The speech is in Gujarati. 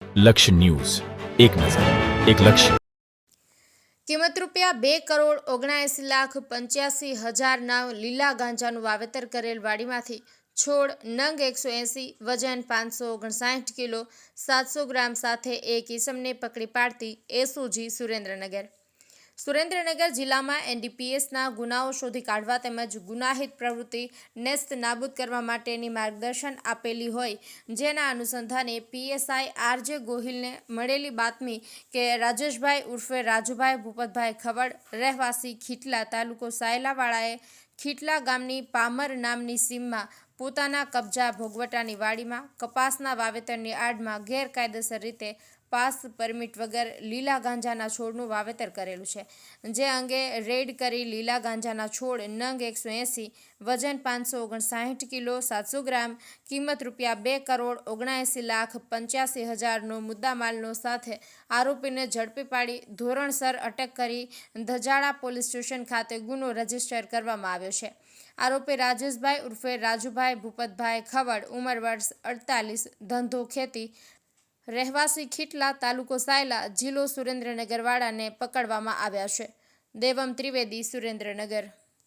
લક્ષ્ય ન્યૂઝ, એક નજર, એક લક્ષ્ય. કિંમત ₹2,79,85,085 લીલા ગાંજાનું વાવેતર કરેલ વાડીમાંથી છોડ નંગ 180, વજન 559 કિલો 700 ગ્રામ સાથે એક ઈસમને પકડી પાડતી એસઓજી સુરેન્દ્રનગર જિલ્લામાં એનડીપીએસના ગુનાઓ શોધી કાઢવા તેમજ ગુનાહિત પ્રવૃત્તિ નેસ્ત નાબૂદ કરવા માટેની માર્ગદર્શન આપેલી હોય, જેના અનુસંધાને પીએસઆઈ આરજે ગોહિલને મળેલી બાતમી કે રાજેશભાઈ ઉર્ફે રાજુભાઈ ભૂપતભાઈ ખવડ, રહેવાસી ખીટલા, તાલુકો સાયલાવાળાએ ખીટલા ગામની પામર નામની સીમમાં પોતાના કબજા ભોગવટાની વાડીમાં કપાસના વાવેતરની આડમાં ગેરકાયદેસર રીતે પાસ પરમિટ વગર લીલા ગાંજાના છોડનું વાવેતર કરેલું છે, જે અંગે રેડ કરી લીલા ગાંજાના છોડ નંગ 180, વજન 559 કિલો 700 ગ્રામ, કિંમત ₹2,79,85,000નો મુદ્દામાલનો સાથે આરોપીને ઝડપી પાડી ધોરણસર અટક કરી ધજાડા પોલીસ સ્ટેશન ખાતે ગુનો રજીસ્ટર કરવામાં આવ્યો છે. આરોપી રાજેશભાઈ ઉર્ફે રાજુભાઈ ભૂપતભાઈ ખવડ, ઉંમર વર્ષ 48, ધંધો ખેતી, રહેવાસી ખીટલા, તાલુકો સાયલા, જિલ્લો સુરેન્દ્રનગર વાળાને પકડવામાં આવ્યા છે. દેવમ ત્રિવેદી, સુરેન્દ્રનગર.